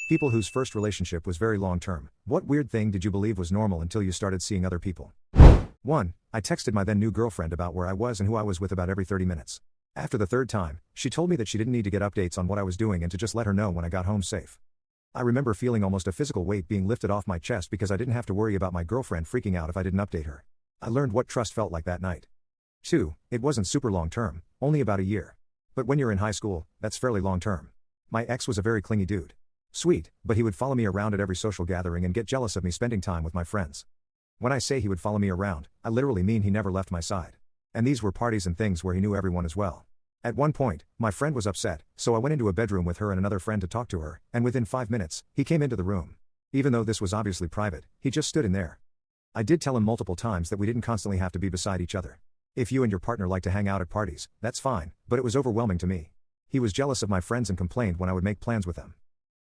People whose first relationship was very long term. What weird thing did you believe was normal until you started seeing other people? 1. I texted my then new girlfriend about where I was and who I was with about every 30 minutes. After the third time, she told me that she didn't need to get updates on what I was doing and to just let her know when I got home safe. I remember feeling almost a physical weight being lifted off my chest because I didn't have to worry about my girlfriend freaking out if I didn't update her. I learned what trust felt like that night. 2. It wasn't super long term, only about a year. But when you're in high school, that's fairly long term. My ex was a very clingy dude. Sweet, but he would follow me around at every social gathering and get jealous of me spending time with my friends. When I say he would follow me around, I literally mean he never left my side. And these were parties and things where he knew everyone as well. At one point, my friend was upset, so I went into a bedroom with her and another friend to talk to her, and within 5 minutes, he came into the room. Even though this was obviously private, he just stood in there. I did tell him multiple times that we didn't constantly have to be beside each other. If you and your partner like to hang out at parties, that's fine, but it was overwhelming to me. He was jealous of my friends and complained when I would make plans with them.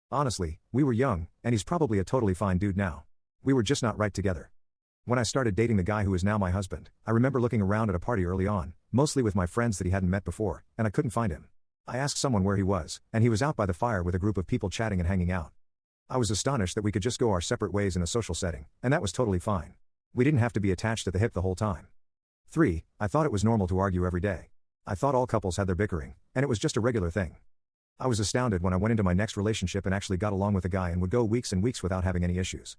Honestly, we were young, and he's probably a totally fine dude now. We were just not right together. When I started dating the guy who is now my husband, I remember looking around at a party early on, mostly with my friends that he hadn't met before, and I couldn't find him. I asked someone where he was, and he was out by the fire with a group of people chatting and hanging out. I was astonished that we could just go our separate ways in a social setting, and that was totally fine. We didn't have to be attached at the hip the whole time. 3. I thought it was normal to argue every day. I thought all couples had their bickering, and it was just a regular thing. I was astounded when I went into my next relationship and actually got along with a guy and would go weeks and weeks without having any issues.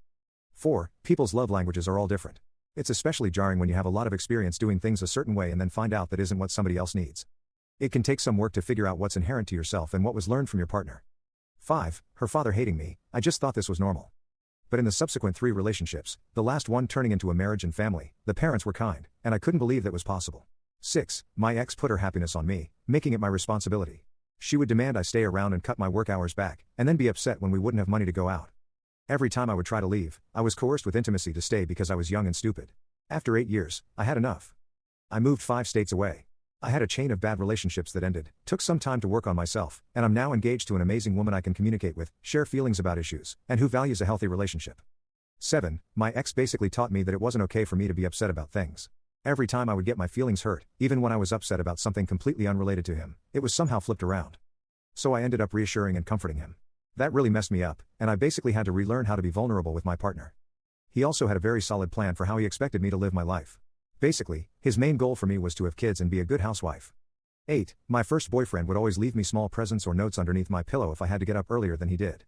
4. People's love languages are all different. It's especially jarring when you have a lot of experience doing things a certain way and then find out that isn't what somebody else needs. It can take some work to figure out what's inherent to yourself and what was learned from your partner. 5. Her father hating me, I just thought this was normal. But in the subsequent 3 relationships, the last one turning into a marriage and family, the parents were kind, and I couldn't believe that was possible. 6. My ex put her happiness on me, making it my responsibility. She would demand I stay around and cut my work hours back, and then be upset when we wouldn't have money to go out. Every time I would try to leave, I was coerced with intimacy to stay because I was young and stupid. After 8 years, I had enough. I moved 5 states away. I had a chain of bad relationships that ended, took some time to work on myself, and I'm now engaged to an amazing woman I can communicate with, share feelings about issues, and who values a healthy relationship. 7. My ex basically taught me that it wasn't okay for me to be upset about things. Every time I would get my feelings hurt, even when I was upset about something completely unrelated to him, it was somehow flipped around. So I ended up reassuring and comforting him. That really messed me up, and I basically had to relearn how to be vulnerable with my partner. He also had a very solid plan for how he expected me to live my life. Basically, his main goal for me was to have kids and be a good housewife. 8. My first boyfriend would always leave me small presents or notes underneath my pillow if I had to get up earlier than he did.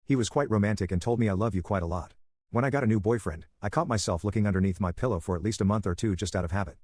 He was quite romantic and told me I love you quite a lot. When I got a new boyfriend, I caught myself looking underneath my pillow for at least a month or two just out of habit.